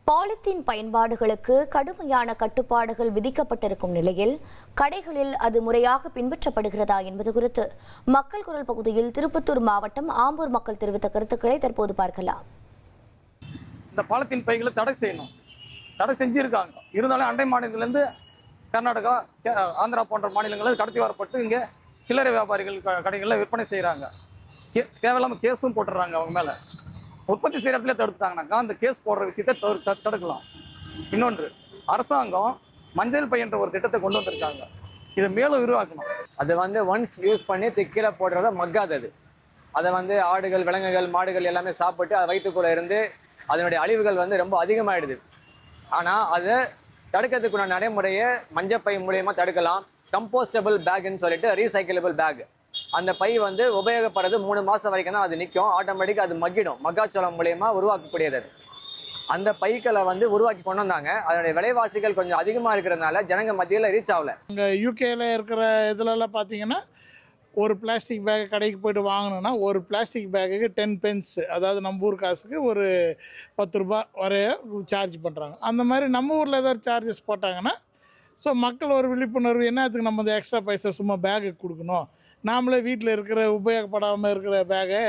Polythene பயன்பாடுகளுக்கு கடுமையான கட்டுப்பாடுகள் விதிக்கப்பட்டிருக்கும் நிலையில் கடைகளில் அது முறையாக பின்பற்றப்படுகிறதா என்பது குறித்து மக்கள் குரல் பகுதியில் திருப்பத்தூர் மாவட்டம் ஆம்பூர் மக்கள் தெரிவித்த கருத்துக்களை தற்போது பார்க்கலாம். இந்த பாலித்தீன் பைகளை தடை செய்யணும், தடை செஞ்சிருக்காங்க. இருந்தாலும் அண்டை மாநிலத்திலிருந்து கர்நாடகா, ஆந்திரா போன்ற மாநிலங்களில் கடத்தி வரப்பட்டு இங்கே சில்லறை வியாபாரிகள் கடைகளில் விற்பனை செய்கிறாங்க. தேவையில்லாமல் கேஸும் போட்டுடுறாங்க அவங்க மேலே. உற்பத்தி செய்கிற இடத்துல தடுத்துட்டாங்கனாக்கா அந்த கேஸ் போடுற விஷயத்தை தடுக்கலாம். இன்னொன்று, அரசாங்கம் மஞ்சள் பை என்ற ஒரு திட்டத்தை கொண்டு வந்திருக்காங்க. இதை மேலும் விரிவாக்கணும். அது ஒன்ஸ் யூஸ் பண்ணி கீழே போடுறத மக்காதது. அதை ஆடுகள், விலங்குகள், மாடுகள் எல்லாமே சாப்பிட்டு அது வயிற்றுக்குள்ளே இருந்து அதனுடைய அழிவுகள் ரொம்ப அதிகமாகிடுது. ஆனால் அதை தடுக்கிறதுக்குள்ள நடைமுறையை மஞ்சப்பை மூலயமா தடுக்கலாம். கம்போஸ்டபிள் பேக்குன்னு சொல்லிட்டு ரீசைக்கிளபிள் பேக், அந்த பை உபயோகப்படுறது 3 மாதம் வரைக்கும் தான் அது நிற்கும். ஆட்டோமேட்டிக்காக அது மக்கிடும். மக்காச்சோளம் மூலயமா உருவாக்கக்கூடியது. அந்த பைக்களை உருவாக்கி கொண்டு வந்தாங்க. அதனுடைய விலைவாசிகள் கொஞ்சம் அதிகமாக இருக்கிறதுனால ஜனங்க மத்தியில் ரீச் ஆகலை. இங்கே யூகேயில் இருக்கிற இதுலலாம் பார்த்தீங்கன்னா ஒரு பிளாஸ்டிக் பேக் கடைக்கு போய்ட்டு வாங்கணுன்னா ஒரு பிளாஸ்டிக் பேக்குக்கு 10 pence, அதாவது நம்ம ஊர் காசுக்கு ஒரு 10 ரூபா வரைய சார்ஜ் பண்ணுறாங்க. அந்த மாதிரி நம்ம ஊரில் ஏதாவது சார்ஜஸ் போட்டாங்கன்னா ஸோ மக்கள் ஒரு விழிப்புணர்வு, என்னத்துக்கு நம்ம இந்த எக்ஸ்ட்ரா பைசா சும்மா பேக்குக்கு கொடுக்கணும், நாமளே வீட்டில் இருக்கிற உபயோகப்படாமல் இருக்கிற பேக்கை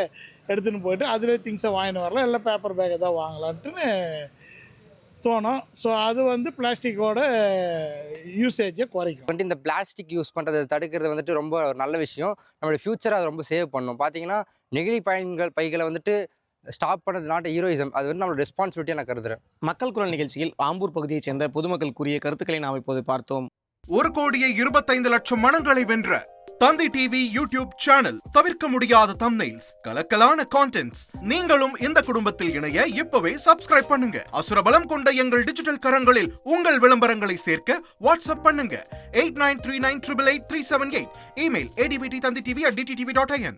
எடுத்துன்னு போயிட்டு அதிலே திங்ஸை வாங்கிட்டு வரலாம், இல்லை பேப்பர் பேக்கை தான் வாங்கலான்ட்டுன்னு தோணும். ஸோ அது பிளாஸ்டிக்கோட யூசேஜை குறைக்கும். இந்த பிளாஸ்டிக் யூஸ் பண்ணுறதை தடுக்கிறது ரொம்ப ஒரு நல்ல விஷயம். நம்மளுடைய ஃபியூச்சரை அதை ரொம்ப சேவ் பண்ணணும். பார்த்தீங்கன்னா நெகிழி பைகளை ஸ்டாப் பண்ணது நாட் ஹீரோயிசம், அது நம்மளோட ரெஸ்பான்சிபிலிட்டியாக நான் கருதுறேன். மக்கள் குரல் நிகழ்ச்சியில் ஆம்பூர் பகுதியைச் சேர்ந்த பொதுமக்கள் கூறிய கருத்துக்களை நாம் இப்போது பார்த்தோம். 1,25,00,000 மனங்களை வென்ற தந்தி டிவி யூடியூப் சேனல். தவிர்க்க முடியாத தம்ப்நெயில்ஸ், கலக்கலான கான்டென்ட்ஸ். நீங்களும் இந்த குடும்பத்தில் இணைய இப்பவே சப்ஸ்கிரைப் பண்ணுங்க. அசுரபலம் கொண்ட எங்கள் டிஜிட்டல் கரங்களில் உங்கள் விளம்பரங்களை சேர்க்க வாட்ஸ்அப் பண்ணுங்க. 8939888378. Email advtthanditv@dttv.in.